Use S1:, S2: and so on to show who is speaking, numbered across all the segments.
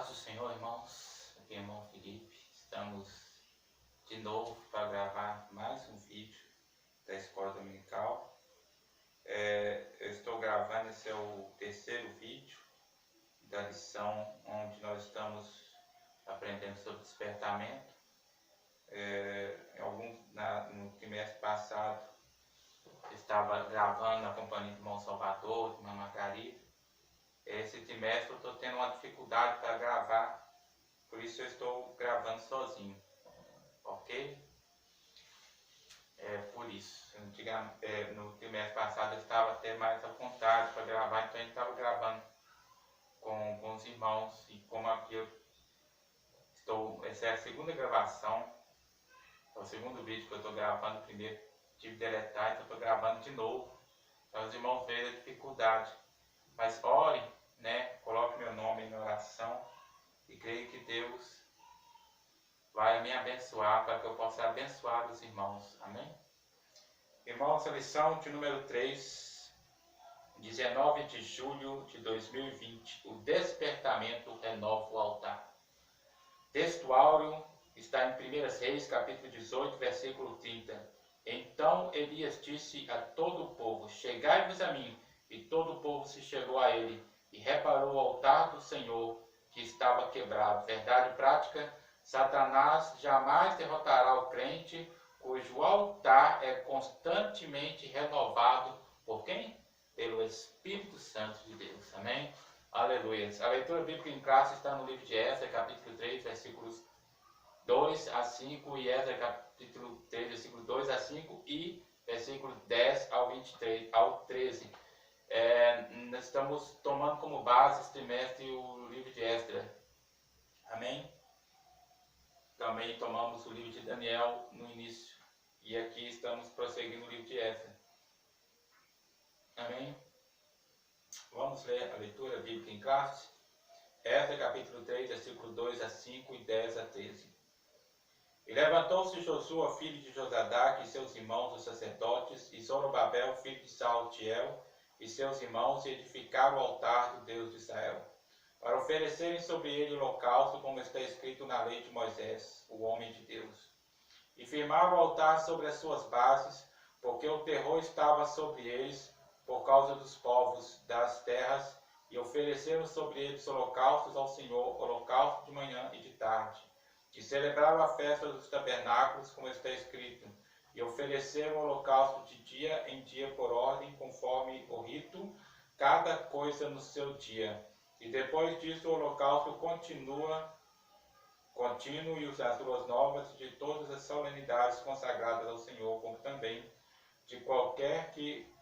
S1: paz do Senhor, irmãos. Aqui é o irmão Felipe. Estamos de novo para gravar mais um vídeo da Escola Dominical. Eu estou gravando, esse é o terceiro vídeo da lição onde nós estamos aprendendo sobre despertamento. No trimestre passado, eu estava gravando na companhia do irmão Salvador, do irmão Margarida. Esse trimestre eu estou tendo uma dificuldade para gravar, por isso eu estou gravando sozinho, ok? Por isso, no trimestre passado eu estava até mais à vontade para gravar, então eu estava gravando com os irmãos, e como aqui essa é a segunda gravação, é o segundo vídeo que eu estou gravando. O primeiro tive que deletar, então eu estou gravando de novo, então os irmãos veem a dificuldade, mas orem, coloque meu nome em oração e creio que Deus vai me abençoar para que eu possa abençoar os irmãos. Amém? Irmãos, a lição de número 3, 19 de julho de 2020, o despertamento renova o altar. Texto áureo está em 1 Reis, capítulo 18, versículo 30. Então Elias disse a todo o povo: chegai-vos a mim. E todo o povo se chegou a ele, e reparou o altar do Senhor, que estava quebrado. Verdade prática: Satanás jamais derrotará o crente, cujo altar é constantemente renovado por quem? Pelo Espírito Santo de Deus. Amém? Aleluia. A leitura bíblica em classe está no livro de Esdras, capítulo 3, versículos 2 a 5, e Esdras, capítulo 3, versículo 2 a 5, e versículo 10 ao 13. Nós estamos tomando como base esse trimestre o livro de Esdras. Amém? Também tomamos o livro de Daniel no início. E aqui estamos prosseguindo o livro de Esdras. Amém? Vamos ler a leitura bíblica em classe. Esdras capítulo 3, versículo 2 a 5 e 10 a 13. E levantou-se Josua, filho de Josadaque, e seus irmãos, os sacerdotes, e Zorobabel, filho de Saltiel, e seus irmãos, e edificaram o altar do Deus de Israel, para oferecerem sobre ele holocausto, como está escrito na lei de Moisés, o homem de Deus. E firmaram o altar sobre as suas bases, porque o terror estava sobre eles, por causa dos povos das terras, e ofereceram sobre eles holocaustos ao Senhor, holocausto de manhã e de tarde. E celebraram a festa dos tabernáculos, como está escrito, e ofereceram holocausto de dia em dia por ordem, conforme o rito, cada coisa no seu dia. E depois disso o holocausto contínuo, e as luas novas, de todas as solenidades consagradas ao Senhor, como também de qualquer que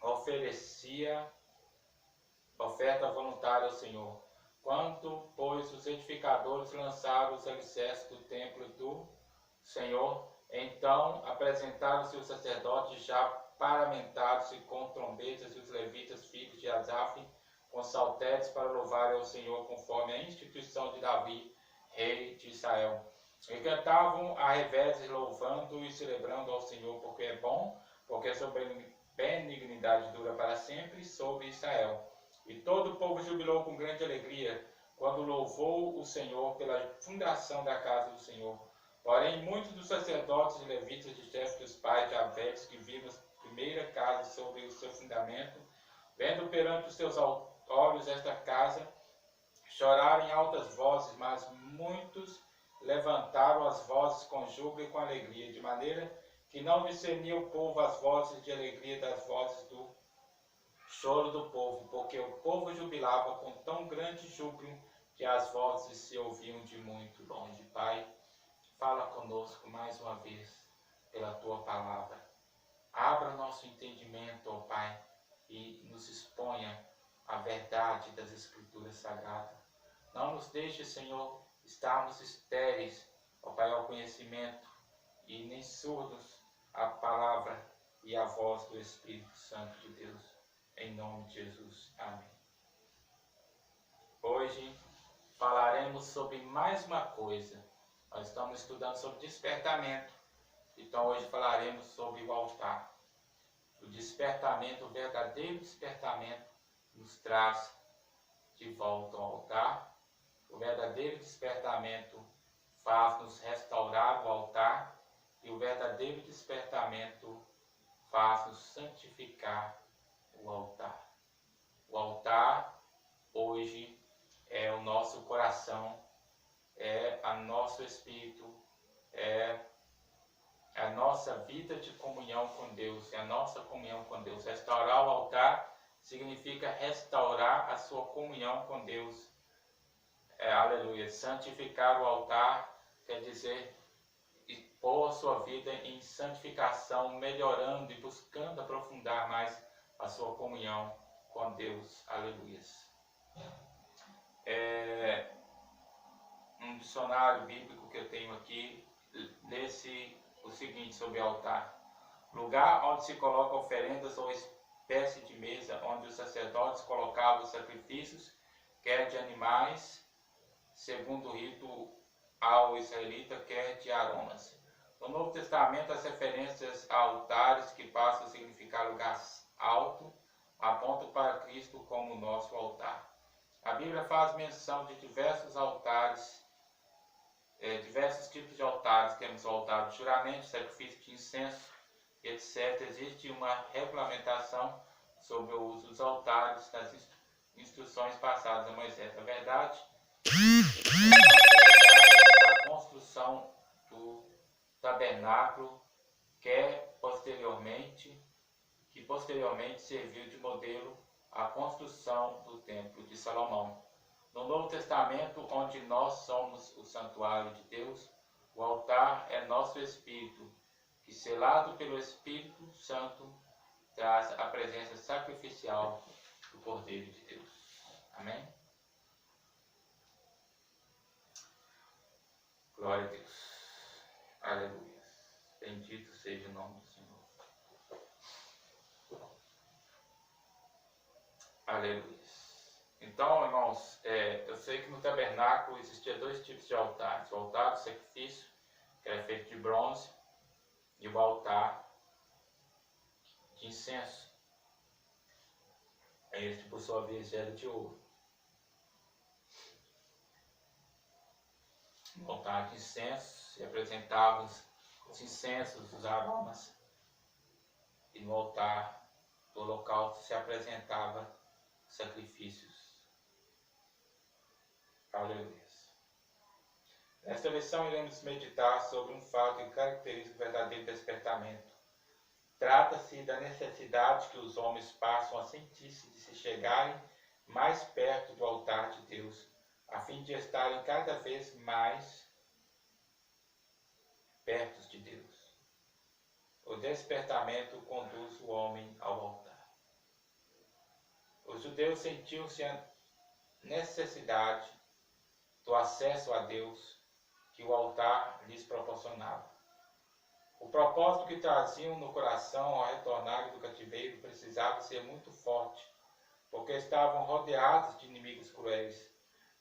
S1: oferecia oferta voluntária ao Senhor. Quando, pois, os edificadores lançaram os alicerces do templo do Senhor, então apresentaram-se os sacerdotes já paramentados e com trombetas, e os levitas, filhos de Asaf, com saltérios, para louvarem ao Senhor conforme a instituição de Davi, rei de Israel. E cantavam a revés, louvando e celebrando ao Senhor, porque é bom, porque a sua benignidade dura para sempre sobre Israel. E todo o povo jubilou com grande alegria, quando louvou o Senhor pela fundação da casa do Senhor. Porém, muitos dos sacerdotes e levitas de chefe dos pais de Abeles, que viram a primeira casa sobre o seu fundamento, vendo perante os seus olhos esta casa, choraram em altas vozes, mas muitos levantaram as vozes com júbilo e com alegria, de maneira que não discernia o povo as vozes de alegria das vozes do choro do povo, porque o povo jubilava com tão grande júbilo que as vozes se ouviam de muito longe. Pai, fala conosco mais uma vez pela Tua palavra. Abra nosso entendimento, ó Pai, e nos exponha a verdade das Escrituras Sagradas. Não nos deixe, Senhor, estarmos estéreis, ó Pai, ao conhecimento, e nem surdos à palavra e à voz do Espírito Santo de Deus. Em nome de Jesus. Amém. Hoje falaremos sobre mais uma coisa. Nós estamos estudando sobre despertamento. Então hoje falaremos sobre o altar. O despertamento, o verdadeiro despertamento, nos traz de volta ao altar O verdadeiro despertamento faz-nos restaurar o altar e o verdadeiro despertamento faz-nos santificar o altar. O altar hoje é o nosso coração, é o nosso espírito, é a nossa vida de comunhão com Deus, é a nossa comunhão com Deus. Restaurar o altar significa restaurar a sua comunhão com Deus. Aleluia. Santificar o altar quer dizer pôr a sua vida em santificação, melhorando e buscando aprofundar mais a sua comunhão com Deus. Aleluia. Um dicionário bíblico que eu tenho aqui, lê-se o seguinte sobre altar: lugar onde se colocam oferendas ou espécie de mesa onde os sacerdotes colocavam os sacrifícios, quer de animais, segundo o rito ao israelita, quer de aromas. No Novo Testamento, as referências a altares, que passam a significar lugar alto, apontam para Cristo como o nosso altar. A Bíblia faz menção de diversos altares, diversos tipos de altares. Temos o altar de juramento, sacrifício de incenso, etc. Existe uma regulamentação sobre o uso dos altares nas instruções passadas a Moisés. Na verdade, a construção do tabernáculo, que posteriormente serviu de modelo à construção do templo de Salomão. No Novo Testamento, onde nós somos o santuário de Deus, o altar é nosso espírito, que, selado pelo Espírito Santo, traz a presença sacrificial do Cordeiro de Deus. Amém? Glória a Deus. Aleluia. Bendito seja o nome do Senhor. Aleluia. Então, irmãos, eu sei que no tabernáculo existia dois tipos de altares: o altar do sacrifício, que era feito de bronze, e o altar de incenso. Este, por sua vez, era de ouro. No altar de incenso se apresentavam os incensos, os aromas, e no altar do holocausto se apresentava sacrifícios. Aleluia. Nesta lição iremos meditar sobre um fato que caracteriza o verdadeiro despertamento. Trata-se da necessidade que os homens passam a sentir-se de se chegarem mais perto do altar de Deus, a fim de estarem cada vez mais perto de Deus. O despertamento conduz o homem ao altar. Os judeus sentiam-se a necessidade do acesso a Deus que o altar lhes proporcionava. O propósito que traziam no coração ao retornarem do cativeiro precisava ser muito forte, porque estavam rodeados de inimigos cruéis.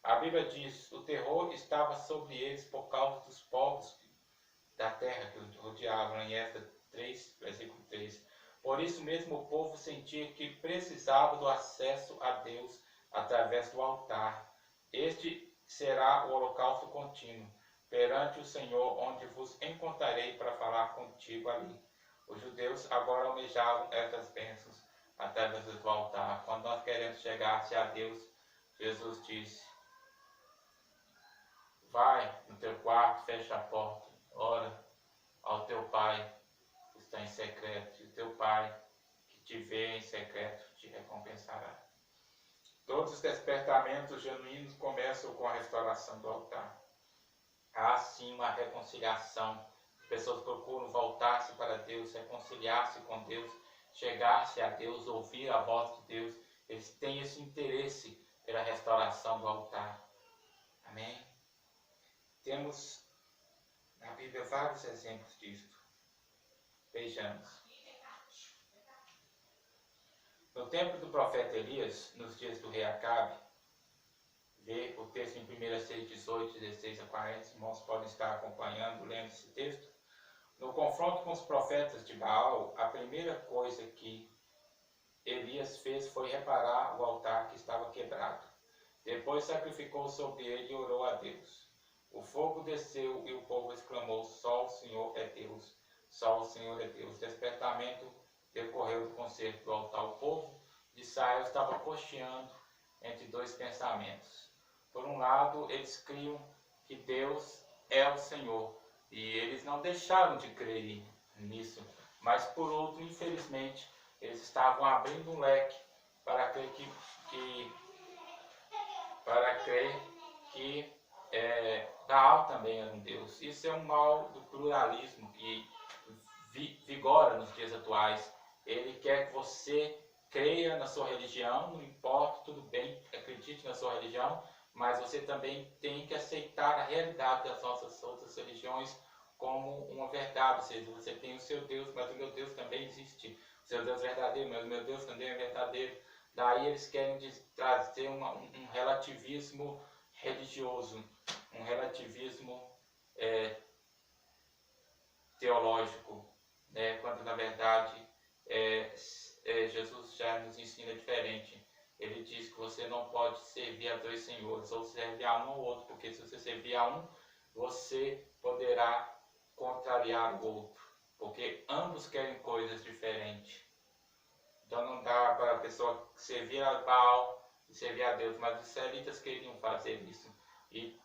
S1: A Bíblia diz: o terror estava sobre eles por causa dos povos da terra que os rodeavam, em Esdras 3, versículo 3. Por isso mesmo o povo sentia que precisava do acesso a Deus através do altar. Este será o holocausto contínuo perante o Senhor, onde vos encontrarei para falar contigo ali. Os judeus agora almejavam estas bênçãos através do altar. Quando nós queremos chegar-se a Deus, Jesus disse: vai no teu quarto, fecha a porta, ora ao teu Pai que está em secreto, e o teu Pai que te vê em secreto te recompensará. Todos os despertamentos genuínos começam com a restauração do altar. Há sim uma reconciliação. As pessoas procuram voltar-se para Deus, reconciliar-se com Deus, chegar-se a Deus, ouvir a voz de Deus. Eles têm esse interesse pela restauração do altar. Amém? Temos na Bíblia vários exemplos disto. Vejamos. No tempo do profeta Elias, nos dias do rei Acabe, vê o texto em 1 Reis 18, 16 a 40, os irmãos podem estar acompanhando, lendo esse texto. No confronto com os profetas de Baal, a primeira coisa que Elias fez foi reparar o altar que estava quebrado. Depois sacrificou sobre ele e orou a Deus. O fogo desceu e o povo exclamou: só o Senhor é Deus, só o Senhor é Deus. Despertamento decorreu do concerto do altar. O povo de Israel estava cocheando entre dois pensamentos. Por um lado, eles criam que Deus é o Senhor, e eles não deixaram de crer nisso. Mas por outro, infelizmente, eles estavam abrindo um leque para crer que Baal também era um Deus. Isso é um mal do pluralismo que vigora nos dias atuais. Ele quer que você creia na sua religião, não importa, tudo bem, acredite na sua religião, mas você também tem que aceitar a realidade das nossas outras religiões como uma verdade. Ou seja, você tem o seu Deus, mas o meu Deus também existe. O seu Deus é verdadeiro, mas o meu Deus também é verdadeiro. Daí eles querem trazer um relativismo religioso, um relativismo teológico, né? Quando na verdade Jesus já nos ensina diferente. Ele diz que você não pode servir a dois senhores, ou servir a um ou outro, porque se você servir a um, você poderá contrariar o outro, porque ambos querem coisas diferentes. Então não dá para a pessoa servir a Baal e servir a Deus, mas os israelitas queriam fazer isso. E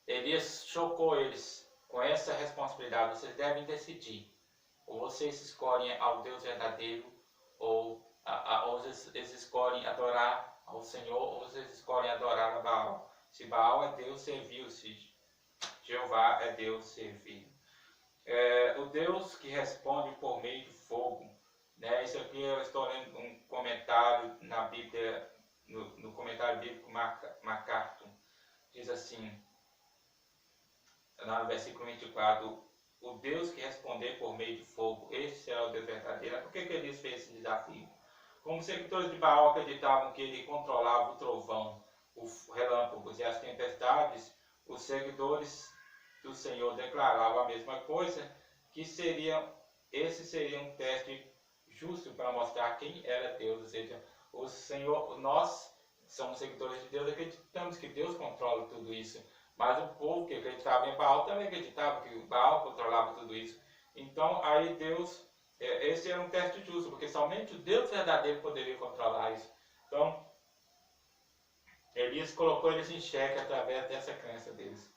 S1: Elias chocou eles com essa responsabilidade. Vocês devem decidir. Ou vocês escolhem ao Deus verdadeiro, ou vocês escolhem adorar ao Senhor, ou vocês escolhem adorar a Baal. Se Baal é Deus, serviu. Se Jeová é Deus, serviu. O Deus que responde por meio de fogo. Né? Isso aqui eu estou lendo um comentário na Bíblia, no comentário bíblico MacArthur. Diz assim, lá no versículo 24, o Deus que responder por meio de fogo, esse será o Deus verdadeiro. Por que Elias fez esse desafio? Como seguidores de Baal acreditavam que ele controlava o trovão, os relâmpagos e as tempestades, os seguidores do Senhor declaravam a mesma coisa, que esse seria um teste justo para mostrar quem era Deus. Ou seja, o Senhor, nós somos seguidores de Deus, acreditamos que Deus controla tudo isso. Mas o povo que acreditava em Baal também acreditava que o Baal controlava tudo isso. Então, aí Deus, esse era um teste justo, porque somente o Deus verdadeiro poderia controlar isso. Então, Elias colocou eles em xeque através dessa crença deles.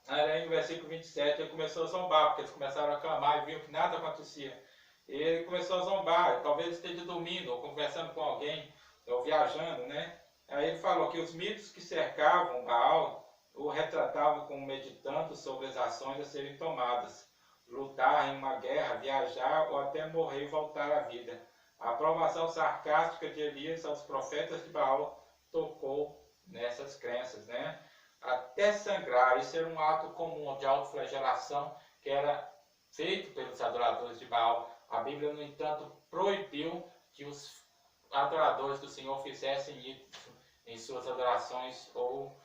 S1: Aí no versículo 27 ele começou a zombar, porque eles começaram a clamar e viram que nada acontecia. E ele começou a zombar, talvez esteja dormindo, ou conversando com alguém, ou viajando, né? Aí ele falou que os mitos que cercavam Baal o retratavam como meditando sobre as ações a serem tomadas, lutar em uma guerra, viajar ou até morrer e voltar à vida. A aprovação sarcástica de Elias aos profetas de Baal tocou nessas crenças, né? Até sangrar, isso era um ato comum de autoflagelação que era feito pelos adoradores de Baal. A Bíblia, no entanto, proibiu que os adoradores do Senhor fizessem isso em suas adorações ou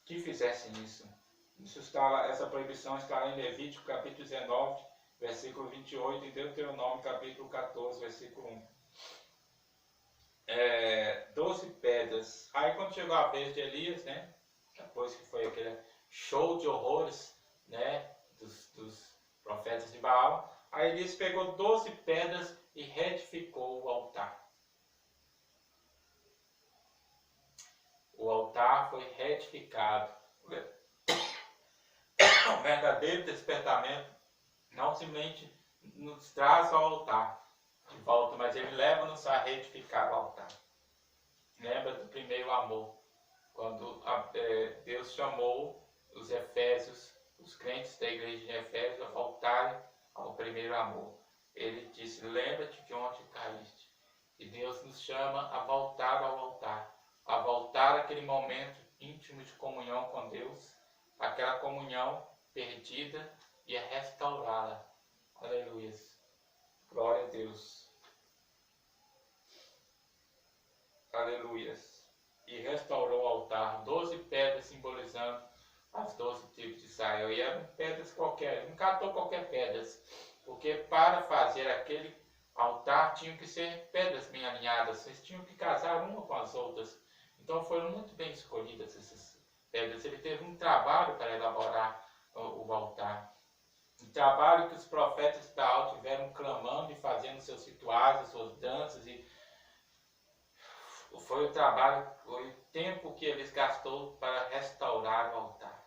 S1: que fizessem isso. Essa proibição está lá em Levítico capítulo 19, versículo 28, e Deuteronômio capítulo 14, versículo 1. 12 pedras. Aí quando chegou a vez de Elias, né, depois que foi aquele show de horrores, né, dos profetas de Baal, aí Elias pegou 12 pedras e retificou o altar. O altar foi retificado. O verdadeiro despertamento não simplesmente nos traz ao altar de volta, mas ele leva-nos a retificar o altar. Lembra do primeiro amor, quando Deus chamou os Efésios, os crentes da igreja de Efésios, a voltarem ao primeiro amor. Ele disse: lembra-te de onde caíste. E Deus nos chama a voltar ao altar, a voltar àquele momento íntimo de comunhão com Deus, aquela comunhão perdida, e a restaurá-la. Aleluia. Glória a Deus. Aleluia. E restaurou o altar, 12 pedras simbolizando as 12 tribos de Israel. E eram pedras qualquer, não catou qualquer pedras, porque para fazer aquele altar tinham que ser pedras bem alinhadas, eles tinham que casar uma com as outras. Então foram muito bem escolhidas essas pedras. Ele teve um trabalho para elaborar o altar. Um trabalho que os profetas de Baal tiveram clamando e fazendo seus rituais, as suas danças. E foi o trabalho, foi o tempo que eles gastou para restaurar o altar.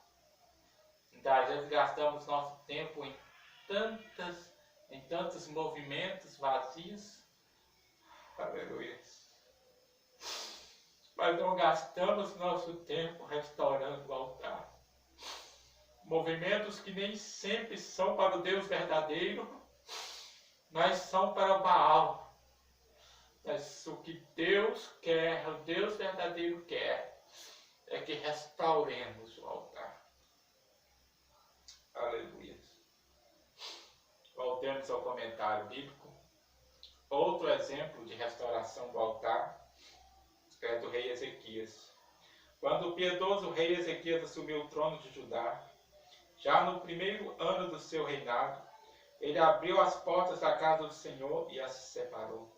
S1: Então, às vezes gastamos nosso tempo em tantos movimentos vazios. Aleluia. Mas não gastamos nosso tempo restaurando o altar. Movimentos que nem sempre são para o Deus verdadeiro, mas são para o Baal. Mas o que Deus quer, o Deus verdadeiro quer, é que restauremos o altar. Aleluia. Voltemos ao comentário bíblico. Outro exemplo de restauração do altar é do rei Ezequias. Quando o piedoso rei Ezequias assumiu o trono de Judá, já no primeiro ano do seu reinado, ele abriu as portas da casa do Senhor e as separou.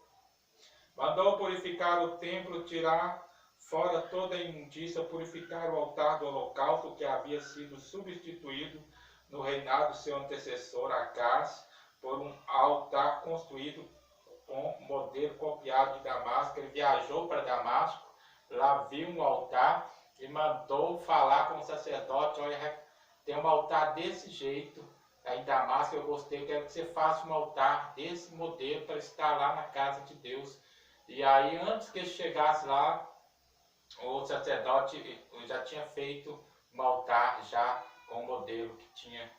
S1: Mandou purificar o templo, tirar fora toda a imundícia, purificar o altar do holocausto que havia sido substituído no reinado do seu antecessor Acás por um altar construído com modelo copiado de Damasco. Ele viajou para Damasco, lá viu um altar e mandou falar com o sacerdote: olha, tem um altar desse jeito em Damasco, eu gostei, eu quero que você faça um altar desse modelo para estar lá na casa de Deus. E aí, antes que ele chegasse lá, o sacerdote já tinha feito um altar já com o modelo que tinha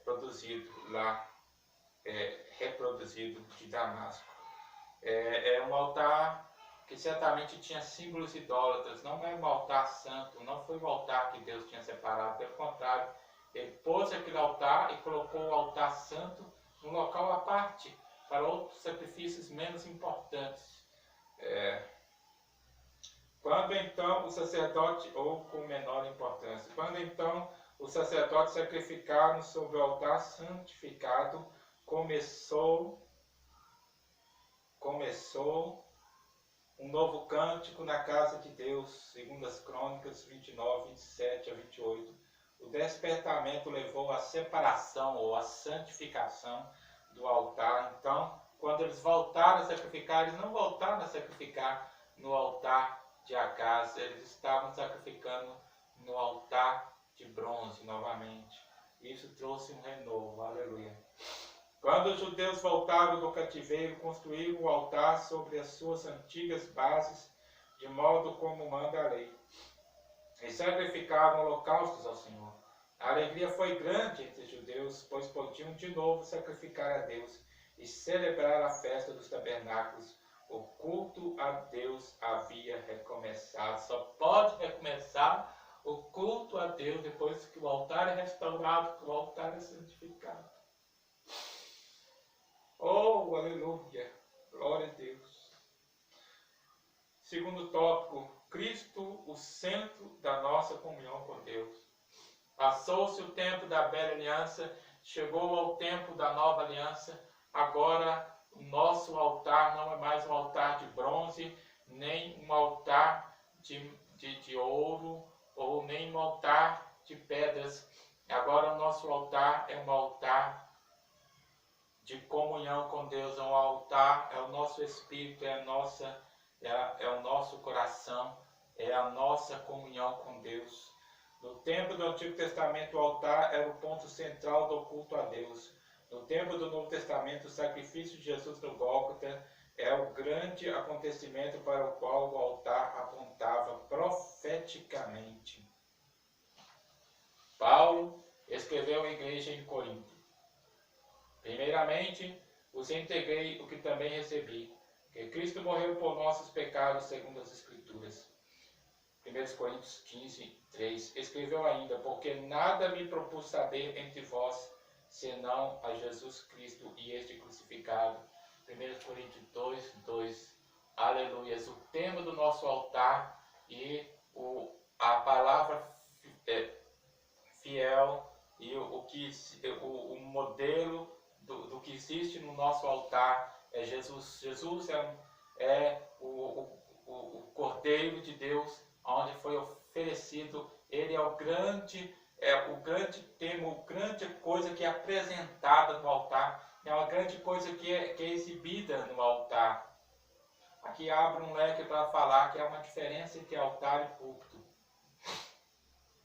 S1: produzido lá, reproduzido de Damasco. É um altar que certamente tinha símbolos idólatras, não é um altar santo, não foi um altar que Deus tinha separado, pelo contrário, ele pôs aquele altar e colocou o altar santo num local à parte, para outros sacrifícios menos importantes. Quando então o sacerdote, ou com menor importância, quando então os sacerdotes sacrificaram sobre o altar santificado, começou um novo cântico na casa de Deus, segundo as Crônicas 29, 27 a 28. O despertamento levou à separação ou à santificação do altar. Então, quando eles voltaram a sacrificar, eles não voltaram a sacrificar no altar de Acás, eles estavam sacrificando no altar de bronze novamente. Isso trouxe um renovo, aleluia. Quando os judeus voltaram do cativeiro, construíram o altar sobre as suas antigas bases, de modo como manda a lei. E sacrificaram holocaustos ao Senhor. A alegria foi grande entre os judeus, pois podiam de novo sacrificar a Deus e celebrar a festa dos tabernáculos. O culto a Deus havia recomeçado. Só pode recomeçar o culto a Deus depois que o altar é restaurado, que o altar é santificado. Oh, aleluia! Glória a Deus. Segundo tópico, Cristo, o centro da nossa comunhão com Deus. Passou-se o tempo da velha aliança, chegou ao tempo da nova aliança. Agora o nosso altar não é mais um altar de bronze, nem um altar de ouro, ou nem um altar de pedras. Agora o nosso altar é um altar de comunhão com Deus, é um altar, é o nosso espírito, é o nosso coração, é a nossa comunhão com Deus. No tempo do Antigo Testamento, o altar era o ponto central do culto a Deus. No tempo do Novo Testamento, o sacrifício de Jesus no Gólgota é o grande acontecimento para o qual o altar apontava profeticamente. Paulo escreveu à igreja em Corinto: primeiramente, vos entreguei o que também recebi, que Cristo morreu por nossos pecados segundo as Escrituras. 1 Coríntios 15, 3. Escreveu ainda: porque nada me propus saber entre vós, senão a Jesus Cristo e este crucificado. 1 Coríntios 2, 2. Aleluia. O tema do nosso altar e a palavra fiel e o modelo do que existe no nosso altar é Jesus. Jesus é o Cordeiro de Deus, onde foi oferecido. Ele é o grande tema, o grande coisa que é apresentada no altar, é uma grande coisa que é exibida no altar. Aqui abre um leque para falar que há uma diferença entre altar e púlpito.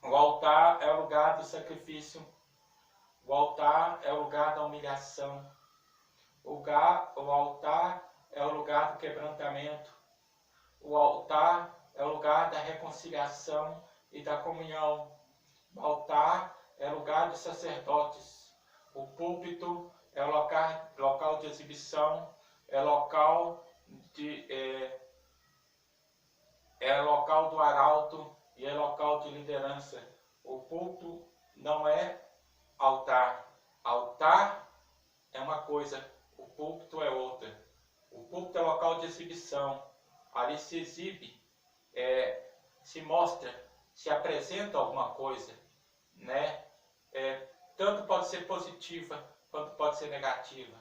S1: O altar é o lugar do sacrifício, o altar é o lugar da humilhação, o altar é o lugar do quebrantamento, o altar é o lugar da reconciliação e da comunhão. O altar é lugar dos sacerdotes. O púlpito é local de exibição, é local do arauto e é local de liderança. O púlpito não é altar. Altar é uma coisa, o púlpito é outra. O púlpito é local de exibição. Ali se exibe, se mostra, se apresenta alguma coisa, né? Tanto pode ser positiva, quanto pode ser negativa.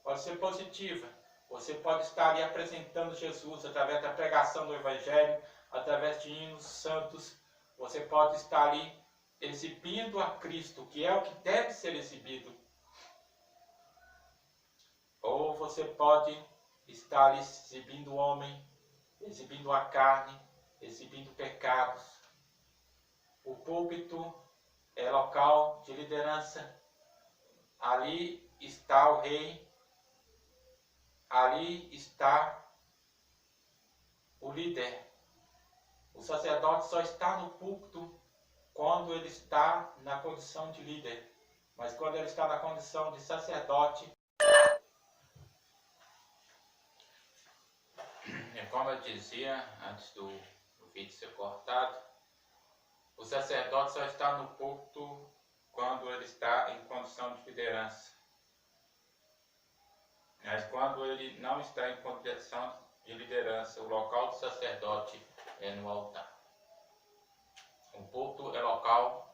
S1: Pode ser positiva. Você pode estar ali apresentando Jesus através da pregação do Evangelho, através de hinos santos. Você pode estar ali exibindo a Cristo, que é o que deve ser exibido. Ou você pode estar ali exibindo o homem, exibindo a carne, exibindo pecados. O púlpito é local de liderança. Ali está o rei. Ali está o líder. O sacerdote só está no púlpito quando ele está na condição de líder. Mas quando ele está na condição de sacerdote, como eu dizia antes do vídeo ser cortado, o sacerdote só está no púlpito quando ele está em condição de liderança. Mas quando ele não está em condição de liderança, o local do sacerdote é no altar. O púlpito é local,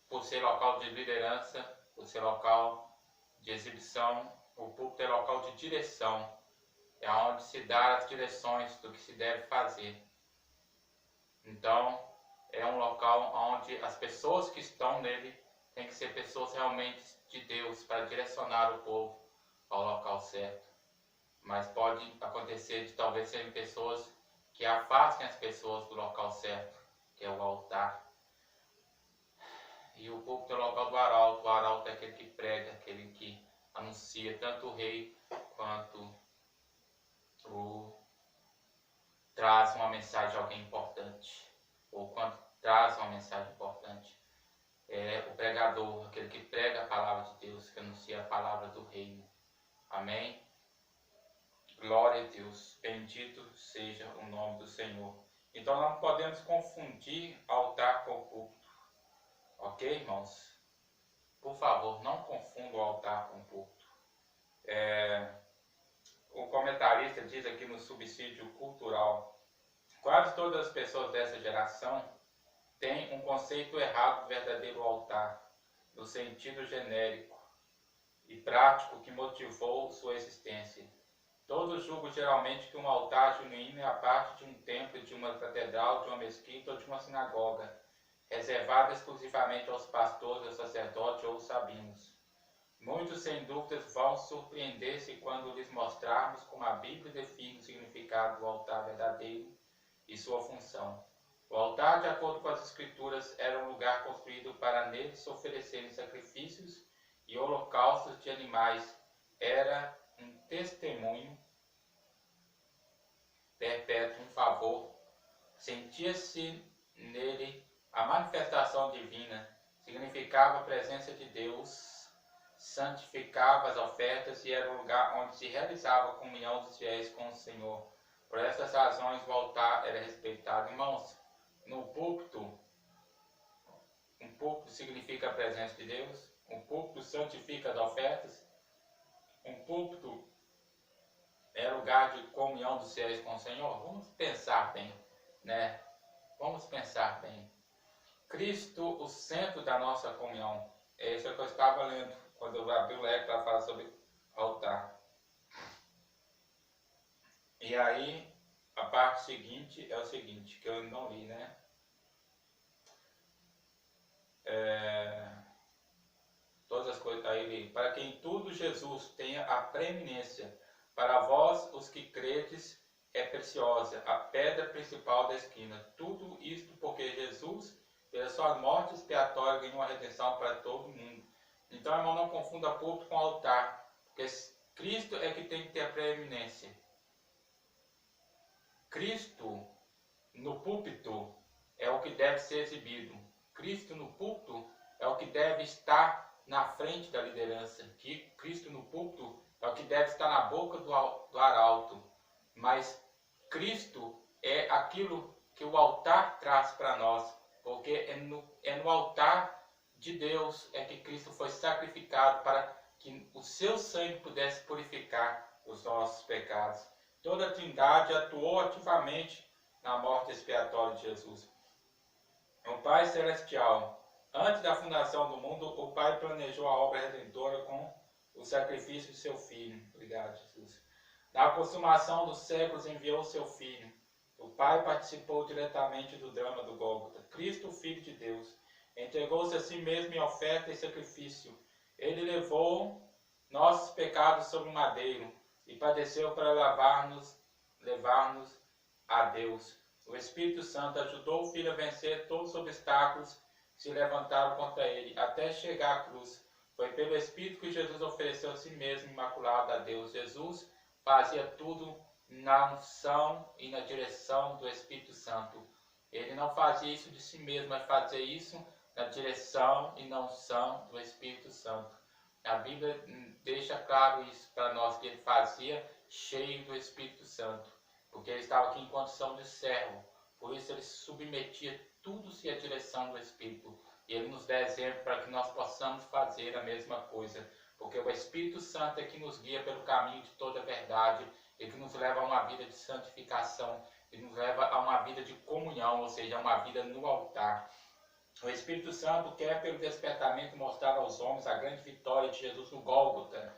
S1: por ser local de liderança, por ser local de exibição. O púlpito é local de direção, é onde se dá as direções do que se deve fazer. Então, é um local onde as pessoas que estão nele têm que ser pessoas realmente de Deus para direcionar o povo ao local certo. Mas pode acontecer de talvez serem pessoas que afastem as pessoas do local certo, que é o altar. E o púlpito é o local do arauto. O arauto é aquele que prega, aquele que anuncia tanto o rei quanto traz uma mensagem a alguém importante, ou quando traz uma mensagem importante. É o pregador, aquele que prega a palavra de Deus, que anuncia a palavra do reino. Amém? Glória a Deus, bendito seja o nome do Senhor. Então não podemos confundir altar com púlpito. Ok, irmãos? Por favor, não confunda o altar com o púlpito. O comentarista diz aqui no subsídio cultural: quase todas as pessoas dessa geração têm um conceito errado do verdadeiro altar, no sentido genérico e prático que motivou sua existência. Todos julgam geralmente que um altar genuíno é a parte de um templo, de uma catedral, de uma mesquita ou de uma sinagoga, reservada exclusivamente aos pastores, aos sacerdotes ou aos sabinos. Muitos, sem dúvidas, vão surpreender-se quando lhes mostrarmos como a Bíblia define o significado do altar verdadeiro e sua função. O altar, de acordo com as Escrituras, era um lugar construído para nele se oferecerem sacrifícios e holocaustos de animais. Era um testemunho perpétuo, um favor. Sentia-se nele a manifestação divina, significava a presença de Deus, santificava as ofertas e era o lugar onde se realizava a comunhão dos fiéis com o Senhor. Por essas razões o altar era respeitado. Irmãos, no púlpito, um púlpito significa a presença de Deus, um púlpito santifica as ofertas, um púlpito é lugar de comunhão dos fiéis com o Senhor. Vamos pensar bem, né? Vamos pensar bem. Cristo, o centro da nossa comunhão. É isso que eu estava lendo quando eu abri o leque para falar sobre altar. aí, a parte seguinte é o seguinte, que eu não li, né? Todas as coisas, aí, para que em tudo Jesus tenha a preeminência, para vós, os que credes, é preciosa, a pedra principal da esquina. Tudo isto porque Jesus, pela sua morte expiatória, ganhou a redenção para todo mundo. Então, irmão, não confunda púlpito com altar, porque Cristo é que tem que ter a preeminência. Cristo no púlpito é o que deve ser exibido. Cristo no púlpito é o que deve estar na frente da liderança. Que Cristo no púlpito é o que deve estar na boca do arauto. Mas Cristo é aquilo que o altar traz para nós, porque é no altar de Deus é que Cristo foi sacrificado para que o seu sangue pudesse purificar os nossos pecados. Toda a Trindade atuou ativamente na morte expiatória de Jesus. O Pai Celestial, antes da fundação do mundo, o Pai planejou a obra redentora com o sacrifício de seu Filho. Obrigado, Jesus. Na consumação dos séculos enviou seu Filho. O Pai participou diretamente do drama do Gólgota. Cristo, o Filho de Deus, entregou-se a si mesmo em oferta e sacrifício. Ele levou nossos pecados sobre o madeiro e padeceu para levar-nos a Deus. O Espírito Santo ajudou o Filho a vencer todos os obstáculos que se levantaram contra ele, até chegar à cruz. Foi pelo Espírito que Jesus ofereceu a si mesmo imaculado a Deus. Jesus fazia tudo na unção e na direção do Espírito Santo. Ele não fazia isso de si mesmo, mas fazia isso na direção e na unção do Espírito Santo. A Bíblia deixa claro isso para nós, que ele fazia cheio do Espírito Santo, porque ele estava aqui em condição de servo. Por isso ele submetia tudo-se à direção do Espírito. E ele nos dá exemplo para que nós possamos fazer a mesma coisa. Porque o Espírito Santo é que nos guia pelo caminho de toda a verdade, e que nos leva a uma vida de santificação, e nos leva a uma vida de comunhão, ou seja, a uma vida no altar. O Espírito Santo quer, pelo despertamento, mostrar aos homens a grande vitória de Jesus no Gólgota.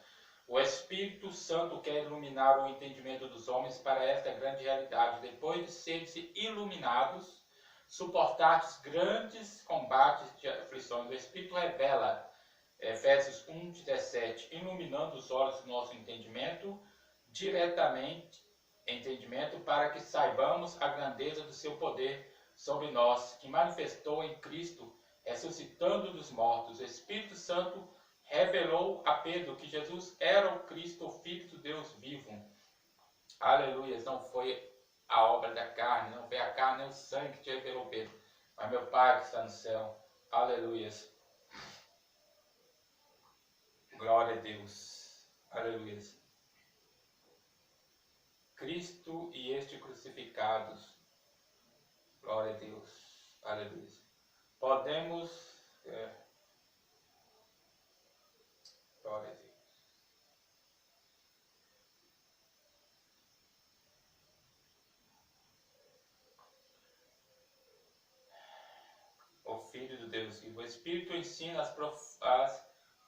S1: O Espírito Santo quer iluminar o entendimento dos homens para esta grande realidade. Depois de serem iluminados, suportastes grandes combates de aflições. O Espírito revela, Efésios 1:17, iluminando os olhos do nosso entendimento, diretamente, para que saibamos a grandeza do seu poder sobre nós, que manifestou em Cristo, ressuscitando dos mortos. O Espírito Santo revelou a Pedro que Jesus era o Cristo, o Filho do Deus vivo. Aleluia! Não foi a obra da carne, não foi a carne nem o sangue que te revelou, Pedro, mas meu Pai que está no céu. Aleluia! Glória a Deus. Aleluia! Cristo e este crucificados. Glória a Deus. Aleluia. Podemos... Glória a Deus. O Filho de Deus vivo. O Espírito ensina as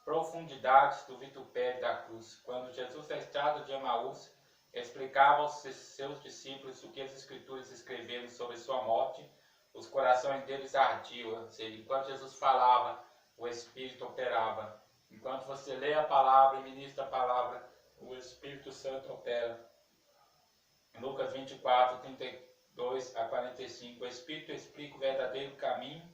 S1: profundidades do vitupério da cruz. Quando Jesus, na estrada de Emaús, explicava aos seus discípulos o que as Escrituras escreveram sobre sua morte, os corações deles ardiam. Ou seja, enquanto Jesus falava, o Espírito operava. Enquanto você lê a palavra e ministra a palavra, o Espírito Santo opera. Em Lucas 24, 32 a 45, o Espírito explica o verdadeiro caminho,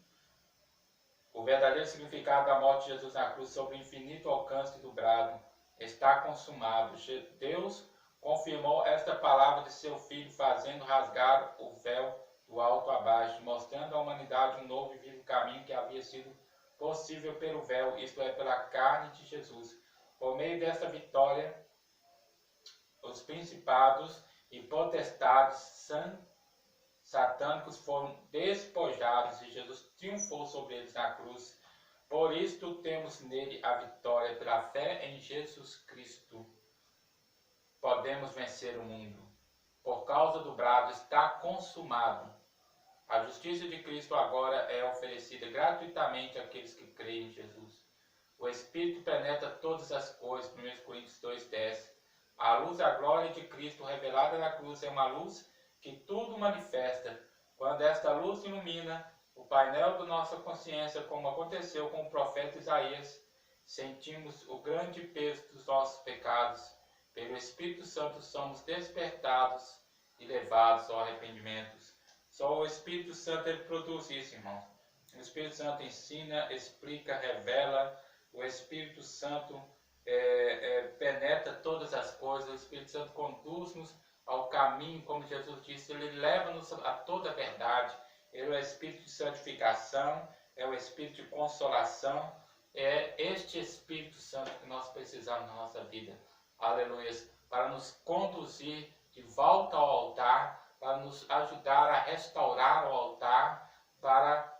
S1: o verdadeiro significado da morte de Jesus na cruz, sob o infinito alcance do brado. Está consumado. Deus confirmou esta palavra de seu Filho, fazendo rasgar o véu do alto a baixo, mostrando à humanidade um novo e vivo caminho que havia sido possível pelo véu, isto é, pela carne de Jesus. Por meio desta vitória, os principados e potestades satânicos foram despojados e Jesus triunfou sobre eles na cruz. Por isto temos nele a vitória. Pela fé em Jesus Cristo podemos vencer o mundo. Por causa do brado está consumado. A justiça de Cristo agora é oferecida gratuitamente àqueles que creem em Jesus. O Espírito penetra todas as coisas, 1 Coríntios 2:10. A luz da glória de Cristo revelada na cruz é uma luz que tudo manifesta. Quando esta luz ilumina o painel da nossa consciência, como aconteceu com o profeta Isaías, sentimos o grande peso dos nossos pecados. Pelo Espírito Santo somos despertados e levados ao arrependimento. Só o Espírito Santo ele produz isso, irmãos. O Espírito Santo ensina, explica, revela. O Espírito Santo penetra todas as coisas. O Espírito Santo conduz-nos ao caminho, como Jesus disse. Ele leva-nos a toda a verdade. Ele é o Espírito de santificação, é o Espírito de consolação. É este Espírito Santo que nós precisamos na nossa vida. Aleluia. Para nos conduzir de volta ao altar, para nos ajudar a restaurar o altar, para,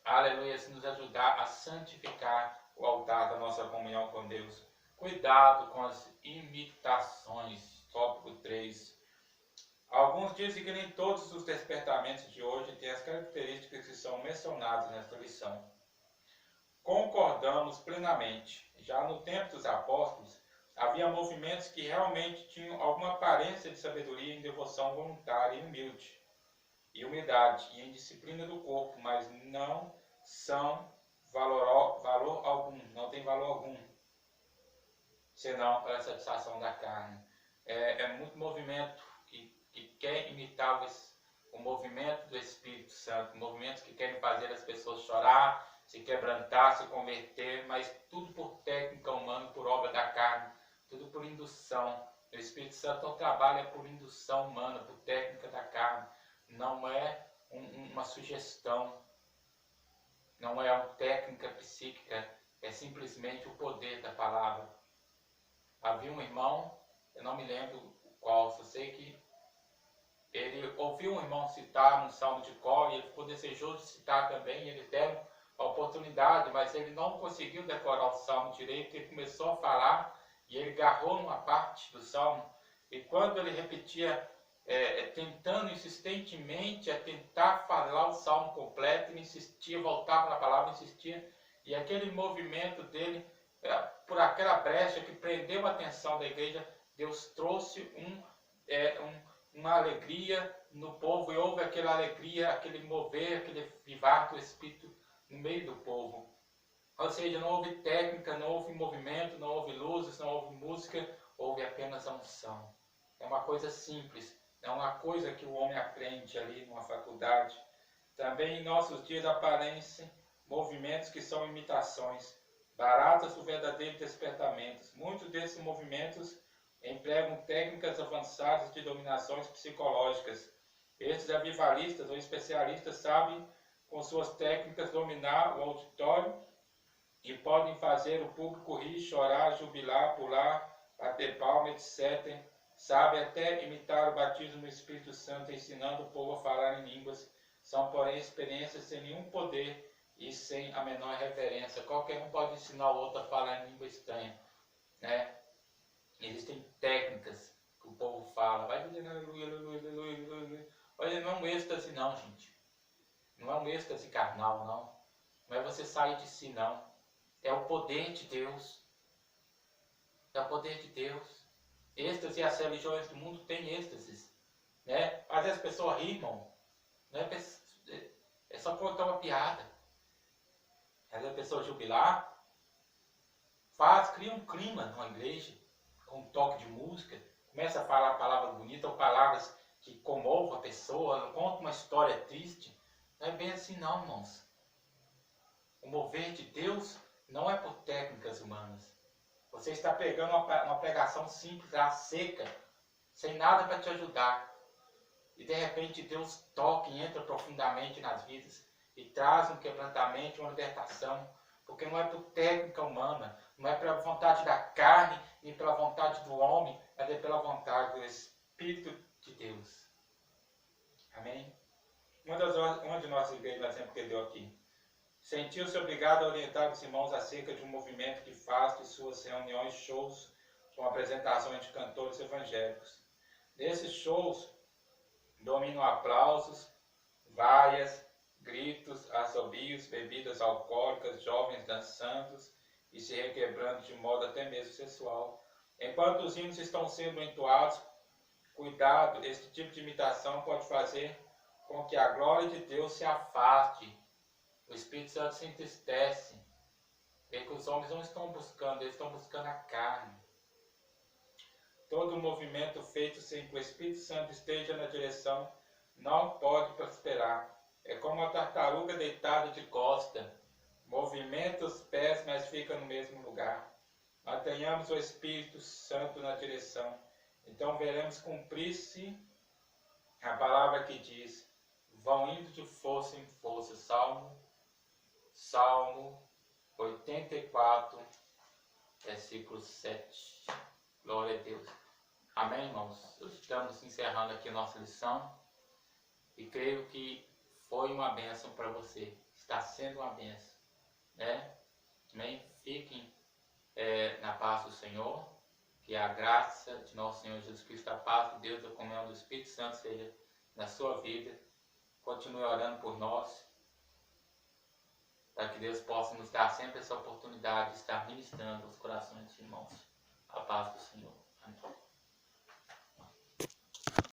S1: aleluia, nos ajudar a santificar o altar da nossa comunhão com Deus. Cuidado com as imitações. Tópico 3. Alguns dizem que nem todos os despertamentos de hoje têm as características que são mencionadas nesta lição. Concordamos plenamente. Já no tempo dos apóstolos, havia movimentos que realmente tinham alguma aparência de sabedoria em devoção voluntária e humilde, e humildade, e em disciplina do corpo, mas não são valor algum, não tem valor algum, senão para a satisfação da carne. É muito movimento que quer imitar o movimento do Espírito Santo, movimentos que querem fazer as pessoas chorar, se quebrantar, se converter, mas tudo por técnica humana, por obra da carne, tudo por indução. O Espírito Santo não trabalha por indução humana, por técnica da carne. Não é uma sugestão, não é uma técnica psíquica, é simplesmente o poder da palavra. Havia um irmão, eu não me lembro qual, só sei que ele ouviu um irmão citar um salmo de cor e ele ficou desejoso de citar também, e ele deram a oportunidade, mas ele não conseguiu decorar o salmo direito, ele começou a falar e ele agarrou numa parte do salmo, e quando ele repetia, tentando insistentemente a tentar falar o salmo completo, ele insistia, voltava na palavra, insistia, e aquele movimento dele, por aquela brecha que prendeu a atenção da igreja, Deus trouxe uma alegria no povo, e houve aquela alegria, aquele mover, aquele vivar do Espírito no meio do povo. Ou seja, não houve técnica, não houve movimento, não houve luzes, não houve música, houve apenas a unção. É uma coisa simples, é uma coisa que o homem aprende ali numa faculdade. Também em nossos dias aparecem movimentos que são imitações, baratas do verdadeiro despertamento. Muitos desses movimentos empregam técnicas avançadas de dominações psicológicas. Estes avivalistas ou especialistas sabem, com suas técnicas, dominar o auditório e podem fazer o público rir, chorar, jubilar, pular, bater palma, etc. Sabe até imitar o batismo no Espírito Santo, ensinando o povo a falar em línguas. São, porém, experiências sem nenhum poder e sem a menor reverência. Qualquer um pode ensinar o outro a falar em língua estranha, né? Existem técnicas que o povo fala. Vai dizendo aleluia, aleluia, aleluia, aleluia. Olha, não é um êxtase não, gente. Não é um êxtase carnal, não. Não é você sair de si, não. É o poder de Deus. É o poder de Deus. Êxtase, as religiões do mundo têm êxtases, né? Às vezes as pessoas rimam, né? É só contar uma piada. Às vezes a pessoa jubilar, cria um clima numa igreja, com um toque de música, começa a falar palavras bonitas ou palavras que comovam a pessoa, conta uma história triste. Não é bem assim não, irmãos. O mover de Deus não é por técnicas humanas. Você está pegando uma pregação simples, seca, sem nada para te ajudar. E de repente Deus toca e entra profundamente nas vidas e traz um quebrantamento, uma libertação. Porque não é por técnica humana, não é pela vontade da carne, nem pela vontade do homem, mas é pela vontade do Espírito de Deus. Amém? Uma de nossas igrejas, no exemplo que ele deu aqui, sentiu-se obrigado a orientar os irmãos acerca de um movimento que faz de suas reuniões shows com apresentações de cantores evangélicos. Nesses shows dominam aplausos, vaias, gritos, assobios, bebidas alcoólicas, jovens dançando e se requebrando de modo até mesmo sexual. Enquanto os hinos estão sendo entoados, cuidado, esse tipo de imitação pode fazer com que a glória de Deus se afaste. O Espírito Santo se entristece. É que os homens não estão buscando, eles estão buscando a carne. Todo movimento feito sem que o Espírito Santo esteja na direção não pode prosperar. É como a tartaruga deitada de costa. Movimenta os pés, mas fica no mesmo lugar. Mantenhamos o Espírito Santo na direção. Então veremos cumprir-se a palavra que diz: vão indo de força em força. Salmo 84, versículo 7. Glória a Deus. Amém, irmãos? Estamos encerrando aqui a nossa lição e creio que foi uma bênção para você. Está sendo uma bênção, né? Amém? Fiquem na paz do Senhor. Que a graça de nosso Senhor Jesus Cristo, a paz de Deus, a comunhão do Espírito Santo seja na sua vida. Continue orando por nós, para que Deus possa nos dar sempre essa oportunidade de estar ministrando os corações dos irmãos. A paz do Senhor.